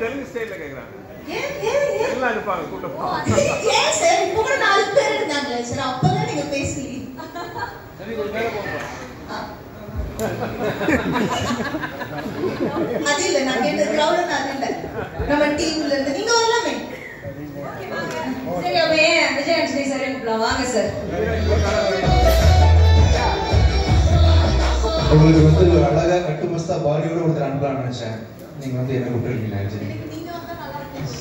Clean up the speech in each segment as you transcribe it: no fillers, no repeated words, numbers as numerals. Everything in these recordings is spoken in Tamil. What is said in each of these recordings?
தெலுங்கு ஸ்டைல்ல கேக்குறாங்க. எல்லாம் இருப்பாங்க கூட்டம். ஏன் சார் இப்போ கூட 4 பேர் இருந்தாங்களே சார், அப்பதான் நீங்க பேசலி. சரி கொஞ்சம் மேல போங்க. அது இல்ல, நான் கேட்ட கிரவுண்ட் அது இல்ல, நம்ம டீம்ல இருந்து நீங்க வரலாமே. சரி அப்ப விஜய் ஆண்டனி சார் கூப்பிடலாம் வாங்க சார். உங்களுக்கு வந்து ஒரு அழகா கட்டுமஸ்தா பாடியோட ஒருத்தர் அனுப்பலாம்னு நினைச்சேன். நீங்க வந்து என்ன கூப்பிட்டுருக்கீங்க ஆக்சுவலி.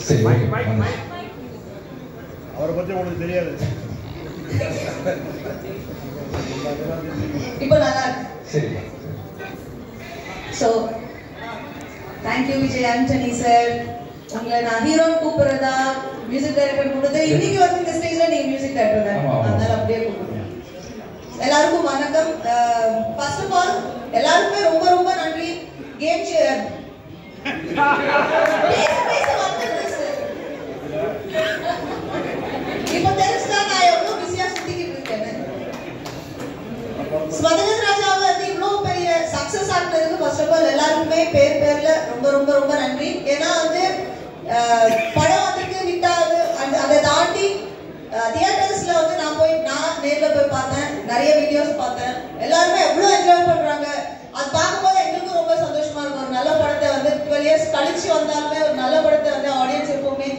சரி அவரை பத்தி உங்களுக்கு தெரியாது. இப்போ நல்லா இருக்கு. சரி. So thank you Vijay Antony sir. உங்களை நான் ஹீரோன்னு கூப்பிடுறதா மியூசிக் டைரக்டர் கூப்பிடுறது, இன்னைக்கு வந்து இந்த ஸ்டேஜ்ல நீங்க மியூசிக் டைரக்டர் தான், அதனால அப்படியே கூப்பிடுறேன். எல்லாருக்கும் வணக்கம். ஃபர்ஸ்ட் ஆஃப் ஆல் எல்லாருக்குமே ரொம்ப ரொம்ப நன்றி. கேம் ஷேர் இப்போ தெரிஞ்சா நான் எவ்வளவு பிஸியா சுத்திக்கிட்டு இருக்கேன்னு. மதகஜ ராஜாவை வந்து இவ்வளவு பெரிய சக்சஸ் ஆனதுக்கு ஃபர்ஸ்ட் ஆஃப் ஆல் எல்லாருக்குமே பேர் பேர்ல ரொம்ப ரொம்ப ரொம்ப நன்றி. ஏன்னா வந்து படம் வந்துட்டு ஹிட் ஆகுது, அதை தாண்டி தியேட்டர்ஸ்ல வந்து நான் நேர்ல போய் பார்த்தேன், நிறைய வீடியோஸ் பார்த்தேன், எல்லாருமே எவ்வளவு என்ஜாய் பண்றாங்க. அது பார்க்கும்போது எங்களுக்கும் ரொம்ப சந்தோஷமா இருக்கும். ஒரு நல்ல படத்தை வந்து 12 இயர்ஸ் கழிச்சு வந்தாலுமே ஒரு நல்ல படத்தை வந்து ஆடியன்ஸ் எப்பவுமே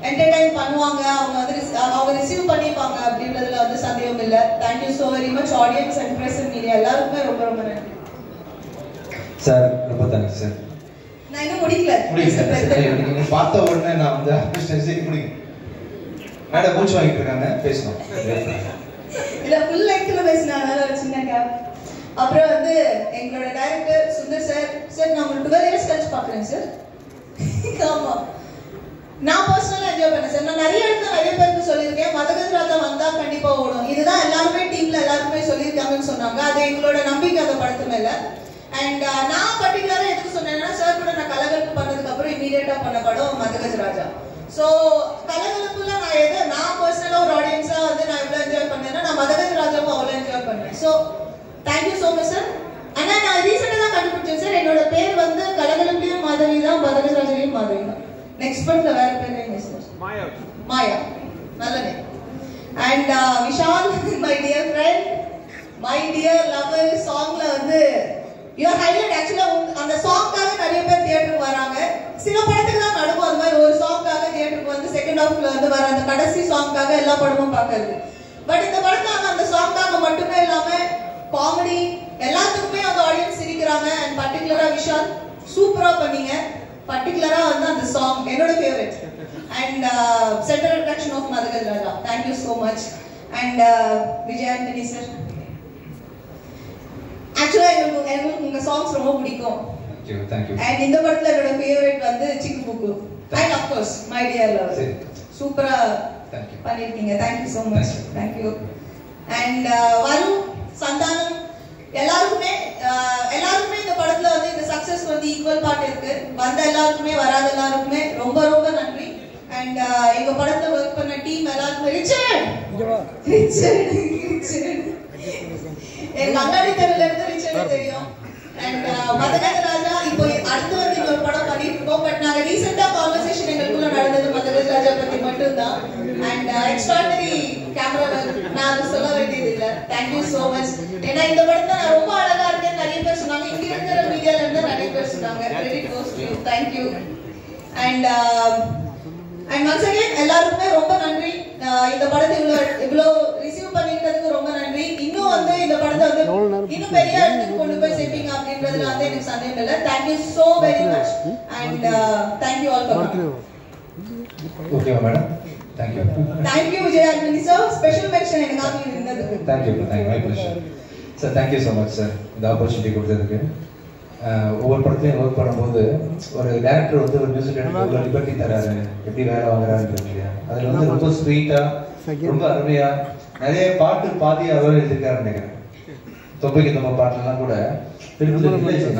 என்டர்டைன் பண்ணுவாங்க, அவங்க ரிசீவ் பண்ணிப்பாங்க அப்படின்றதுல வந்து சந்தேகம் இல்லை. Thank you so very much audience and press and media எல்லாருக்குமே ரொம்ப ரொம்ப நன்றி சார். ரொம்ப தேங்க்ஸ் சார். நான் இன்னும் முடிக்கல. நீங்க பார்த்த உடனே நான் வந்து சரி முடியும் மேடம் மூச்சு வாங்கிட்டு இருக்காங்க, பேசணும். இல்ல ஃபுல் லெங்க்ல பேசினாங்க, ஒரு சின்ன கேப். அப்புறம் வந்து எங்களோட டைரக்டர் சுந்தர் சார். சார் நான் உங்களுக்கு 12 இயர்ஸ் கழிச்சு பாக்குறேன் சார். ஆமா நான் பர்சனலா என்ஜாய் பண்ணேன் சார். நான் நிறைய இடத்துல நிறைய பேருக்கு சொல்லியிருக்கேன், மதகஜ ராஜா வந்தா கண்டிப்பா ஓடும், இதுதான் எல்லாருமே டீம்ல எல்லாருமே சொல்லியிருக்காங்கன்னு சொன்னாங்க. அது எங்களோட நம்பிக்கை அந்த படத்து மேல. அண்ட் நான் பர்டிகுலரா எதுக்கு சொன்னேன்னா, சார் கூட நான் கலகலப்பு பண்ணதுக்கு அப்புறம் இமீடியட்டா பண்ண படம் மதகஜ ராஜா. சோ கலகலப்புல நான் பர்சனலா ஒரு ஆடியன்ஸா வந்து நான் எவ்வளவு என்ஜாய் பண்ணேன்னா, நான் மதகஜ ராஜாவும் அவ்வளவு என்ஜாய் பண்ணேன். So thank you so much sir. ஆனா நான் ரீசெண்டா தான் கண்டுபிடிச்சேன் சார், என்னோட பேர் வந்து கலகலப்புலயும் மாதவி தான், மதகஜ ராஜாலையும் மாதவி தான். நெக்ஸ்ட் படத்துல வேற பேர் என்ன சார்? மாயா. மாயா நல்ல name. And Vishal my dear friend, my dear lover சாங்ல வந்து யுவர் ஹைலைட். ஆக்சுவலா அந்த சாங்காக நிறைய பேர் தியேட்டருக்கு வராங்க. சில படத்துக்கு தான் நடக்கும் அது மாதிரி, ஒரு சாங்காக தியேட்டருக்கு வந்து செகண்ட் ஹாஃப்ல வந்து வர அந்த கடைசி சாங்காக எல்லா படமும் பார்க்கறது. பட் இந்த படத்துக்காக அந்த சாங்காக மட்டுமே இல்லாம காமெடி எல்லாத்துக்குமே அந்த ஆடியன்ஸ் சிரிக்கிறாங்க. அண்ட் பர்டிகுலரா விஷால் சூப்பரா பண்ணீங்க. பர்டிகுலரா வந்து அந்த சாங் என்னோட favourite. And centre attraction of Madhagaja Raja. Thank you so much. And Vijay Antony sir, ஆக்சுவலா எங்களுக்கு உங்க சாங்ஸ் ரொம்ப பிடிக்கும். அண்ட் இந்த படத்துல என்னோட ஃபேவரட் வந்து சிக்கு book. And half course my dear love. சூப்பரா பண்ணிருக்கீங்க. Thank you so much. Thank you. And Varun, Santhanam எல்லாருக்குமே இந்த படத்துல வந்து இந்த சக்சஸ் வந்து ஈக்குவல் பார்ட் இருக்கு. வந்த எல்லாருக்குமே வராத எல்லாருக்குமே ரொம்ப ரொம்ப நன்றி. அண்ட் எங்க படத்துல ஒர்க் பண்ண டீம் எல்லாருக்குமே ரிச்சர்ட் எங்க அங்காடி தெருல இருந்து ரிச்சர்ட் தெரியும். அண்ட் மதகஜ ராஜா இப்போ அடுத்து வந்து ஒரு படம் பண்ணிட்டு இருக்கோம். பட் நாங்க ரீசெண்டா கான்வர்சேஷன் எங்களுக்குள்ள நடந்தது மதகஜ ராஜா பத்தி மட்டும்தான். அண்ட் எக்ஸ்ட்ராடனரி கேமரா நான் அது சொல்ல வேண்டியது இல்லை. Thank you so much. ஏன்னா இந்த படத்தை நான் ரொம்ப அழகா இருக்கேன் நிறைய பேர் சொன்னாங்க, இங்க இருக்கிற மீடியால இருந்து நிறைய பேர் சொன்னாங்க. Credit goes to you. Thank you. And once again எல்லாருக்குமே ரொம்ப நன்றி. இந்த படத்தை இவ்வளோ ரிசீவ் பண்ணிக்கிறதுக்கு ரொம்ப நன்றி. இன்னும் வந்து இந்த படத்தை வந்து இன்னும் பெரிய இடத்துக்கு கொண்டு போய் சேர்ப்பீங்க அப்படின்றதுல வந்து எனக்கு சந்தேகம் இல்லை. Thank you so very much. And thank you all for coming. Okay madam. Thank you. Thank you Vijay Antony sir. Special mention எனக்காக இருந்ததுக்கு. Thank you. My pleasure sir. Thank you so much sir இந்த ஆப்பர்ச்சுனிட்டி கொடுத்ததுக்கு. ஒவ்வொரு படத்துலையும் ஒர்க் பண்ணும்போது ஒரு டேரக்டர் வந்து ஒரு மியூசிக் டைரக்டர் லிபர்ட்டி தராரு, எப்படி வேலை வாங்குறாருன்றது இல்லையா, அதில் வந்து ரொம்ப ஸ்வீட்டாக ரொம்ப அருமையாக நிறைய பாட்டு பாதியாகவே எழுதியிருக்காருன்னு நினைக்கிறேன். தொப்பைக்கு நம்ம பாட்டுலாம் கூட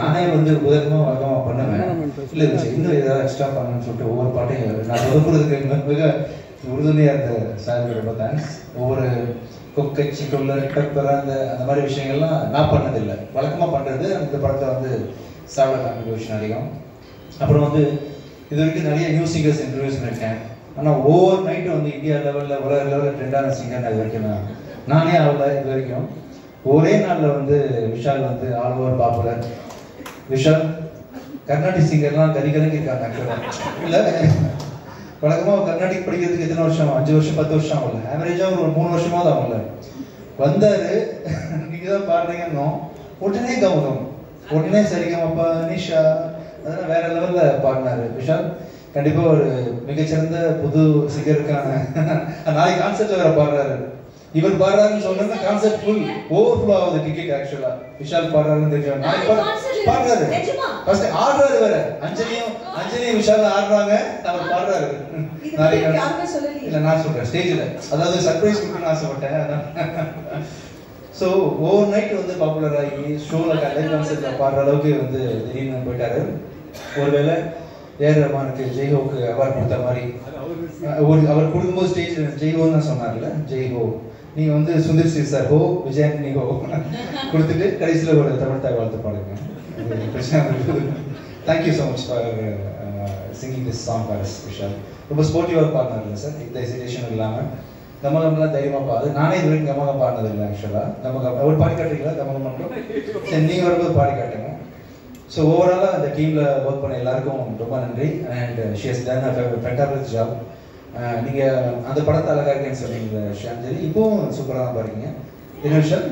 நானே வந்து உதவியமாக வழக்கமாக பண்ணுவேன். இல்லை இன்னும் ஏதாவது எக்ஸ்ட்ரா பண்ணணும்னு சொல்லிட்டு ஒவ்வொரு பாட்டையும் நான் சொதப்புறதுக்கு மிக உறுதுணையாக இருந்த சாருக்கு ரொம்ப தேங்க்ஸ். ஒவ்வொரு கொக்கச்சி கொள்ளர் டப்பர் அந்த மாதிரி விஷயங்கள்லாம் நான் பண்ணதில்லை, வழக்கமாக பண்ணுறது. அந்த படத்தை வந்து சாப்பிட கான்ட்ரிபியூஷன் அதிகம். அப்புறம் வந்து இது வரைக்கும் நிறைய நியூ சிங்கர்ஸ் இன்டர்வியூஸ் பண்ணியிருக்கேன். ஆனால் ஓவர் நைட்டு வந்து இந்தியா லெவலில் உலக லெவலில் ட்ரெண்டான சிங்கர் இது வரைக்கும் நானே ஆகல. இது வரைக்கும் ஒரே நாளில் வந்து விஷால் வந்து all over popular. Vishal Carnatic சிங்கர்லாம் கறிக்கி இருக்காங்க. ஆக்சுவலாக இல்லை, வழக்கமாக கர்நாடிக் படிக்கிறதுக்கு எத்தனை வருஷம்? 5 வருஷம் 10 வருஷம் ஆகல. ஆவரேஜாக ஒரு 3 வருஷமாவது ஆகல. வந்தார், நீங்கள் தான் பாடுறீங்கன்னோ உடனே கவனம், உடனே சரிகமப்பா நிஷா அதெல்லாம் வேற லெவலில் பாடினாரு விஷால். கண்டிப்பாக ஒரு மிகச்சிறந்த புது சிங்கருக்கான நாளைக்கு கான்செர்ட்ல வேற பாடுறாரு. இவர் பாடுறாருன்னு சொன்னா கான்செர்ட் ஃபுல் ஓவர்ஃப்ளோ ஆகுது டிக்கெட். ஆக்சுவலா விஷால் பாடுறாருன்னு தெரியும். பாடுறாரு, ஃபர்ஸ்ட் ஆடுறாரு வேற. அஞ்சலியும் விஷால் ஆடுறாங்க, அவர் பாடுறாரு. இல்ல நான் சொல்றேன் ஸ்டேஜ்ல, அதாவது சர்ப்ரைஸ் கொடுக்கணும்னு ஆசைப்பட்டேன். அதான் ஸோ ஓவர் நைட் வந்து பாப்புலர் ஆகி ஷோவில் லைவ் கான்செர்ட்ல பாடுற அளவுக்கு வந்து திடீர்னு போயிட்டாரு. ஒருவேளை ஏஆர் ரஹ்மானுக்கு ஜெய்ஹோக்கு அவார்ட் கொடுத்த மாதிரி அவர் கொடுக்கும்போது ஸ்டேஜ் ஜெய்ஹோன்னு தான் சொன்னார்ல, ஜெய்ஹோ நீங்க வந்து சுந்தர் சி சார் ஹோ, விஜயானி ஹோ கொடுத்துட்டு கடைசியில் ஒரு தமிழ் தாய் வாழ்த்து பாடுங்க. Thank you so much for singing this song for us Vishal. ரொம்ப ஸ்போர்ட்டிவாக பாடினார்ல சார், இந்த ஹெசிடேஷன் இல்லாமல். கமகம்லாம் தைரியமாக பாடு. நானே இது வரைக்கும் கமகம் பாடினது இல்லை. ஆக்சுவலாக கமகம் ஒரு பாடி காட்டுறீங்களா? கமகம் மட்டும் சரி, நீங்கள் வரும்போது பாடி காட்டுங்க. ஸோ ஓவராலாக அந்த டீமில் ஒர்க் பண்ண எல்லாருக்கும் ரொம்ப நன்றி. And she has done a ஃபென்டாபிளஸ் job. நீங்கள் அந்த படத்தை அழகாக இருக்கேன்னு சொன்னீங்க ஷாஞ்சலி, இப்போவும் சூப்பராக தான் பாருங்க. என்ன விஷயம்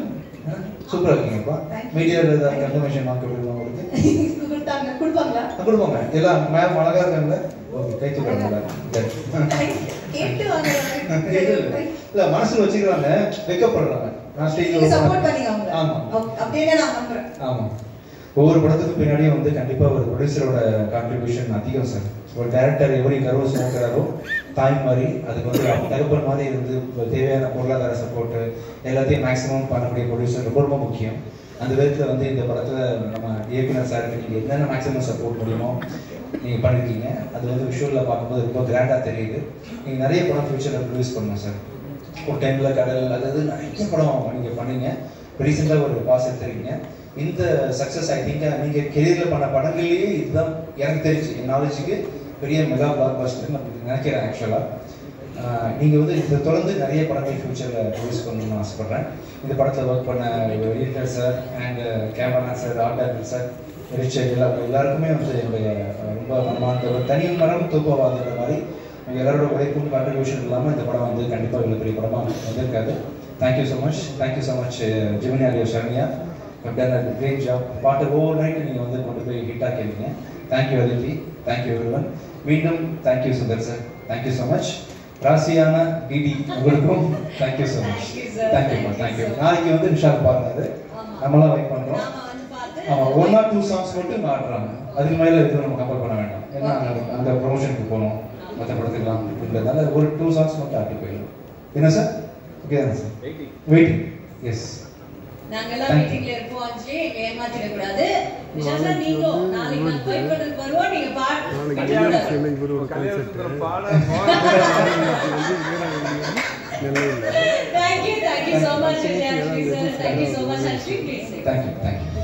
சூப்பராக இருக்கீங்கப்பா. மீடியாவில் ஏதாவது கன்ஃபர்மேஷன் மார்க் கொடுக்கணும் உங்களுக்கு கொடுப்பாங்க. எல்லாம் மேம் அழகாக இருக்காங்களே, ஓகே கை தூக்குறாங்க. இல்ல மனசுல வச்சுக்கிறாங்க, வெக்கப்படுறாங்க. நான் ஸ்டேஜ்ல சப்போர்ட் பண்ணிங்க. ஆமா அப்படியே நான் நம்புறேன். ஆமா, ஒவ்வொரு படத்துக்கு பின்னாடியும் வந்து கண்டிப்பா ஒரு ப்ரொடியூசரோட கான்ட்ரிபியூஷன் அதிகம் சார். ஒரு டைரக்டர் எப்படி கர்வ சுமக்கிறாரோ தாய் மாதிரி, அதுக்கு வந்து தகப்பன் மாதிரி இருந்து தேவையான பொருளாதார சப்போர்ட் எல்லாத்தையும் மேக்ஸிமம் பண்ணக்கூடிய ப்ரொடியூசர் ரொம்ப ரொம்ப முக்கியம். அந்த விதத்தில் வந்து இந்த படத்தில் நம்ம இயக்குனர் சாருக்கு நீங்கள் என்னென்ன மேக்ஸிமம் சப்போர்ட் முடியுமோ நீங்கள் பண்ணியிருக்கீங்க. அது வந்து விஷுவலில் பார்க்கும்போது ரொம்ப கிராண்டாக தெரியுது. நீங்கள் நிறைய படம் ஃபியூச்சரில் ப்ரொடியூஸ் பண்ணணும் சார். ஒரு டைமில் கடல் அதாவது நிறைய படம் நீங்கள் பண்ணீங்க. ரீசெண்டாக ஒரு பாஸ் எடுத்துறீங்க. இந்த சக்ஸஸ் ஐ திங்க் நீங்கள் கெரியரில் பண்ண படங்கள்லேயே இதுதான் எனக்கு தெரிஞ்சு என் நாலேஜுக்கு பெரிய மெகா பிளாக் பஸ்டர்னு நான் நினைக்கிறேன். ஆக்சுவலாக நீங்கள் வந்து இதை தொடர்ந்து நிறைய படங்கள் ஃபியூச்சரில் ப்ரொடியூஸ் பண்ணணும்னு ஆசைப்பட்றேன். இந்த படத்தில் ஒர்க் பண்ண editor sir and cameraman sir, art director sir, ரிச்சர் எல்லாருக்குமே வந்து என்னுடைய ரொம்ப மனமார்ந்த ஒரு தனி மரம் தூக்கவாதுன்ற மாதிரி உங்கள் எல்லாரோட உழைப்பும் கான்ட்ரிபியூஷன் இல்லாமல் இந்த படம் வந்து கண்டிப்பாக இவ்வளோ பெரிய படமாக வந்திருக்காது. Thank you so much Jimini Aaliya Saranya, great job. பாட்டு ஓவர் நைட்டு நீங்கள் வந்து கொண்டு போய் ஹிட் ஆக்கியிருக்கீங்க. Thank you Aditi, thank you everyone. மீண்டும் thank you Sundar sir, thank you so much. ராசியான டிடி உங்களுக்கும் தேங்க்யூ ஸோ மச். தேங்க்யூ. நாளைக்கு வந்து விஷால் பாடுறாரு, நம்மளாம் வெயிட் பண்ணுறோம். ஆமாம், 1 or 2 சாங்ஸ் மட்டும் ஆடுறாங்க. அதுக்கு மேலே எதுவும் நம்ம கம்பேர் பண்ண வேண்டாம். ஏன்னா அந்த ப்ரொமோஷனுக்கு போகணும், மற்ற படத்துக்கலாம் அப்படின்றதுனால ஒரு 2 சாங்ஸ் மட்டும் ஆட்டி போயிடும். என்ன சார்? ஓகே தானே சார்? வெயிட்டிங். எஸ், நாங்கெல்லாம் மீட்டிங்ல இருப்போம். அஞ்சலி எங்க ஏமாத்திட கூடாது. விஷால் சார் நீங்க நாளைக்கு நான் ஃபைட் பண்றதுக்கு வருவோம். நீங்க பாடுங்க. கல்யாணத்துல இவரு ஒரு கான்செப்ட் பாட Thank you so much, Ajay. Thank you so much, Ashwin. Please. Thank you.